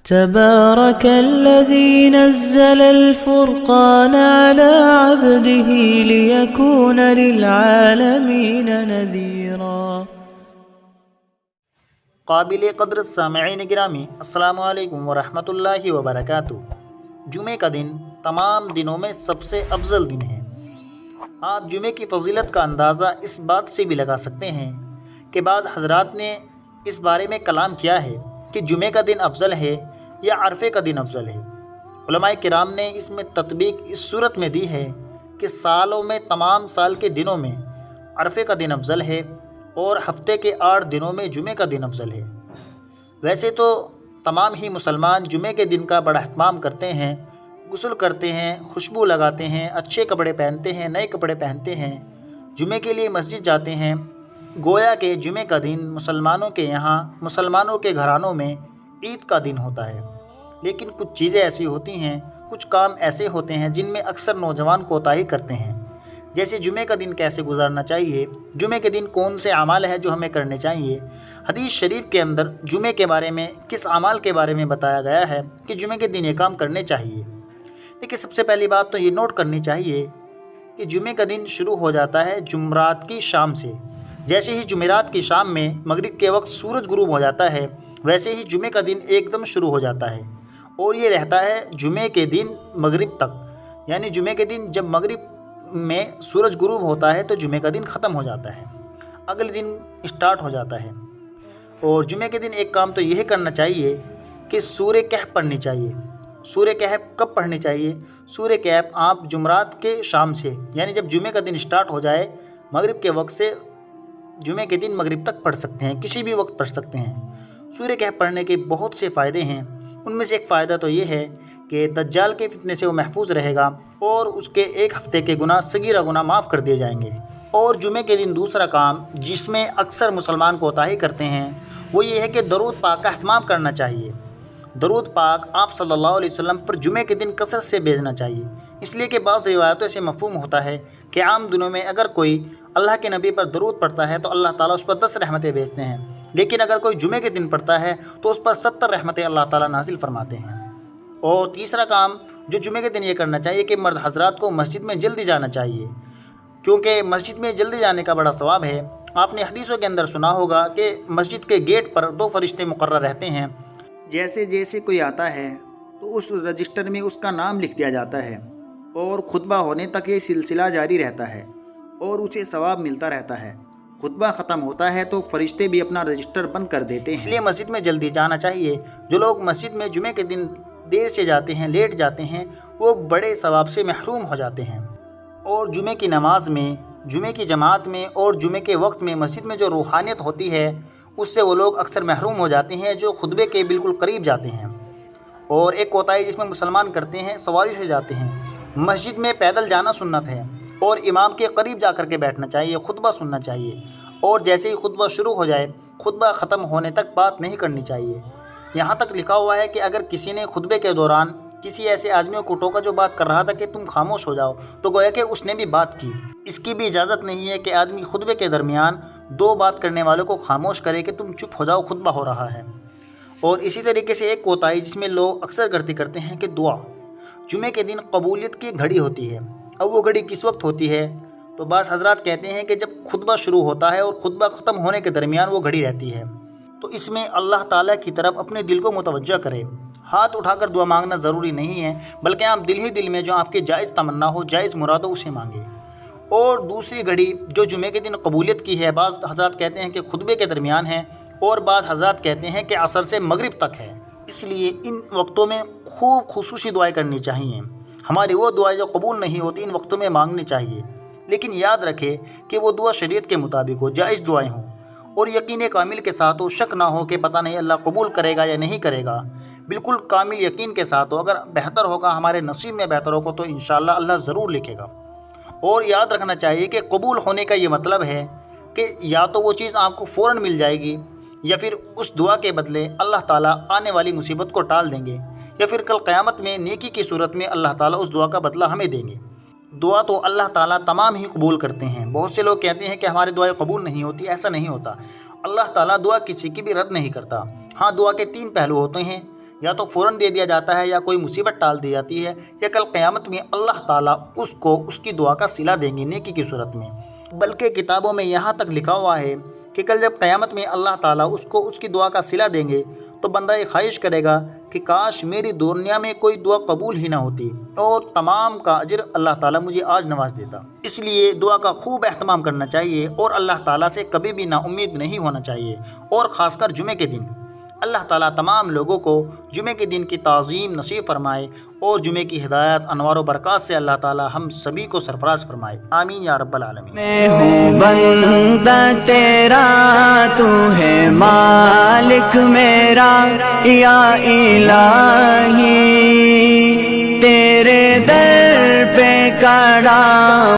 تبارك الذي نزل الفرقان على عبده ليكون للعالمين نذيرا۔ قابل قدر سامعین گرامی، السلام علیکم ورحمۃ اللہ وبرکاتہ۔ جمعہ کا دن تمام دنوں میں سب سے افضل دن ہے۔ آپ جمعہ کی فضیلت کا اندازہ اس بات سے بھی لگا سکتے ہیں کہ بعض حضرات نے اس بارے میں کلام کیا ہے کہ جمعہ کا دن افضل ہے یا عرفے کا دن افضل ہے۔ علماء کرام نے اس میں تطبیق اس صورت میں دی ہے کہ سالوں میں تمام سال کے دنوں میں عرفے کا دن افضل ہے اور ہفتے کے 8 دنوں میں جمعہ کا دن افضل ہے۔ ویسے تو تمام ہی مسلمان جمعہ کے دن کا بڑا اہتمام کرتے ہیں، غسل کرتے ہیں، خوشبو لگاتے ہیں، اچھے کپڑے پہنتے ہیں، نئے کپڑے پہنتے ہیں، جمعہ کے لیے مسجد جاتے ہیں۔ گویا کہ جمعہ کا دن مسلمانوں کے یہاں، مسلمانوں کے گھرانوں میں عید کا دن ہوتا ہے۔ لیکن کچھ چیزیں ایسی ہوتی ہیں، کچھ کام ایسے ہوتے ہیں جن میں اکثر نوجوان کوتاہی کرتے ہیں، جیسے جمعہ کا دن کیسے گزارنا چاہیے، جمعہ کے دن کون سے اعمال ہیں جو ہمیں کرنے چاہیے۔ حدیث شریف کے اندر جمعہ کے بارے میں کس اعمال کے بارے میں بتایا گیا ہے کہ جمعہ کے دن یہ کام کرنے چاہیے۔ دیکھیے، سب سے پہلی بات تو یہ نوٹ کرنی چاہیے کہ جمعہ کا دن شروع ہو جاتا ہے جمعرات کی شام سے۔ جیسے ہی جمعرات کی شام میں مغرب کے وقت سورج غروب ہو جاتا ہے، ویسے ہی جمعہ کا دن ایک دم شروع ہو جاتا ہے اور یہ رہتا ہے جمعہ کے دن مغرب تک۔ یعنی جمعہ کے دن جب مغرب میں سورج غروب ہوتا ہے تو جمعہ کا دن ختم ہو جاتا ہے، اگلے دن اسٹارٹ ہو جاتا ہے۔ اور جمعہ کے دن ایک کام تو یہ کرنا چاہیے کہ سورہ کہف پڑھنی چاہیے۔ سورہ کہف کب پڑھنی چاہیے؟ سورہ کہف آپ جمعرات کے شام سے، یعنی جب جمعہ کا دن اسٹارٹ ہو جائے مغرب کے وقت سے جمعہ کے دن مغرب تک پڑھ سکتے ہیں، کسی بھی وقت پڑھ سکتے ہیں۔ سورہ کہف پڑھنے کے بہت سے فائدے ہیں، ان میں سے ایک فائدہ تو یہ ہے کہ دجال کے فتنے سے وہ محفوظ رہے گا اور اس کے ایک ہفتے کے گناہ، صغیرہ گناہ معاف کر دیے جائیں گے۔ اور جمعہ کے دن دوسرا کام جس میں اکثر مسلمان کوتاہی کرتے ہیں وہ یہ ہے کہ درود پاک کا اہتمام کرنا چاہیے۔ درود پاک آپ صلی اللہ علیہ وسلم پر جمعہ کے دن کثرت سے بھیجنا چاہیے، اس لیے کہ بعض روایتوں سے مفہوم ہوتا ہے کہ عام دنوں میں اگر کوئی اللہ کے نبی پر درود پڑھتا ہے تو اللہ تعالیٰ اس پر 10 رحمتیں بھیجتے ہیں، لیکن اگر کوئی جمعہ کے دن پڑھتا ہے تو اس پر 70 رحمتیں اللہ تعالیٰ نازل فرماتے ہیں۔ اور تیسرا کام جو جمعہ کے دن یہ کرنا چاہیے کہ مرد حضرات کو مسجد میں جلدی جانا چاہیے، کیونکہ مسجد میں جلدی جانے کا بڑا ثواب ہے۔ آپ نے حدیثوں کے اندر سنا ہوگا کہ مسجد کے گیٹ پر 2 فرشتے مقرر رہتے ہیں، جیسے جیسے کوئی آتا ہے تو اس رجسٹر میں اس کا نام لکھ دیا جاتا ہے اور خطبہ ہونے تک یہ سلسلہ جاری رہتا ہے اور اسے ثواب ملتا رہتا ہے۔ خطبہ ختم ہوتا ہے تو فرشتے بھی اپنا رجسٹر بند کر دیتے ہیں، اس لیے مسجد میں جلدی جانا چاہیے۔ جو لوگ مسجد میں جمعہ کے دن دیر سے جاتے ہیں، لیٹ جاتے ہیں، وہ بڑے ثواب سے محروم ہو جاتے ہیں۔ اور جمعہ کی نماز میں، جمعہ کی جماعت میں اور جمعہ کے وقت میں مسجد میں جو روحانیت ہوتی ہے اس سے وہ لوگ اکثر محروم ہو جاتے ہیں جو خطبے کے بالکل قریب جاتے ہیں۔ اور ایک کوتاہی جس میں مسلمان کرتے ہیں، سواری سے جاتے ہیں۔ مسجد میں پیدل جانا سنت ہے اور امام کے قریب جا کر کے بیٹھنا چاہیے، خطبہ سننا چاہیے، اور جیسے ہی خطبہ شروع ہو جائے خطبہ ختم ہونے تک بات نہیں کرنی چاہیے۔ یہاں تک لکھا ہوا ہے کہ اگر کسی نے خطبے کے دوران کسی ایسے آدمیوں کو ٹوکا جو بات کر رہا تھا کہ تم خاموش ہو جاؤ، تو گویا کہ اس نے بھی بات کی۔ اس کی بھی اجازت نہیں ہے کہ آدمی خطبے کے درمیان 2 بات کرنے والوں کو خاموش کرے کہ تم چپ ہو جاؤ، خطبہ ہو رہا ہے۔ اور اسی طریقے سے ایک کوتاہی جس میں لوگ اکثر غلطی کرتے ہیں کہ دعا۔ جمعہ کے دن قبولیت کی گھڑی ہوتی ہے۔ اب وہ گھڑی کس وقت ہوتی ہے؟ تو بعض حضرات کہتے ہیں کہ جب خطبہ شروع ہوتا ہے اور خطبہ ختم ہونے کے درمیان وہ گھڑی رہتی ہے، تو اس میں اللہ تعالیٰ کی طرف اپنے دل کو متوجہ کرے۔ ہاتھ اٹھا کر دعا مانگنا ضروری نہیں ہے، بلکہ آپ دل ہی دل میں جو آپ کی جائز تمنا ہو، جائز مراد ہو، اسے مانگے۔ اور دوسری گھڑی جو جمعہ کے دن قبولیت کی ہے، بعض حضرات کہتے ہیں کہ خطبے کے درمیان ہے اور بعض حضرات کہتے ہیں کہ عصر سے مغرب تک ہے۔ اس لیے ان وقتوں میں خوب خصوصی دعائیں کرنی چاہیے۔ ہماری وہ دعائیں جو قبول نہیں ہوتی ان وقتوں میں مانگنی چاہیے، لیکن یاد رکھے کہ وہ دعا شریعت کے مطابق ہو، جائز دعائیں ہوں اور یقین کامل کے ساتھ ہو، شک نہ ہو کہ پتہ نہیں اللہ قبول کرے گا یا نہیں کرے گا، بالکل کامل یقین کے ساتھ ہو۔ اگر بہتر ہوگا، ہمارے نصیب میں بہتر ہوگا تو انشاءاللہ اللہ ضرور لکھے گا۔ اور یاد رکھنا چاہیے کہ قبول ہونے کا یہ مطلب ہے کہ یا تو وہ چیز آپ کو فوراً مل جائے گی، یا پھر اس دعا کے بدلے اللہ تعالیٰ آنے والی مصیبت کو ٹال دیں گے، یا پھر کل قیامت میں نیکی کی صورت میں اللہ تعالیٰ اس دعا کا بدلہ ہمیں دیں گے۔ دعا تو اللہ تعالیٰ تمام ہی قبول کرتے ہیں۔ بہت سے لوگ کہتے ہیں کہ ہماری دعائیں قبول نہیں ہوتی، ایسا نہیں ہوتا۔ اللہ تعالیٰ دعا کسی کی بھی رد نہیں کرتا۔ ہاں، دعا کے 3 پہلو ہوتے ہیں یا تو فوراً دے دیا جاتا ہے یا کوئی مصیبت ٹال دی جاتی ہے، یا کل قیامت میں اللہ تعالیٰ اس کو اس کی دعا کا صلہ دیں گے نیکی کی صورت میں۔ بلکہ کتابوں میں یہاں تک لکھا ہوا ہے کہ کل جب قیامت میں اللہ تعالیٰ اس کو اس کی دعا کا صلہ دیں گے تو بندہ یہ خواہش کرے گا کہ کاش میری دنیا میں کوئی دعا قبول ہی نہ ہوتی اور تمام کا اجر اللہ تعالیٰ مجھے آج نواز دیتا۔ اس لیے دعا کا خوب اہتمام کرنا چاہیے اور اللہ تعالیٰ سے کبھی بھی نا امید نہیں ہونا چاہیے، اور خاص کر جمعے کے دن۔ اللہ تعالیٰ تمام لوگوں کو جمعے کے دن کی تعظیم نصیب فرمائے اور جمعے کی ہدایت انوار و برکات سے اللہ تعالیٰ ہم سبھی کو سرفراز فرمائے، آمین یا رب العالمین۔ میں ہوں بندہ تیرا، تو ہے مالک میرا یا الہی، تیرے در پہ کھڑا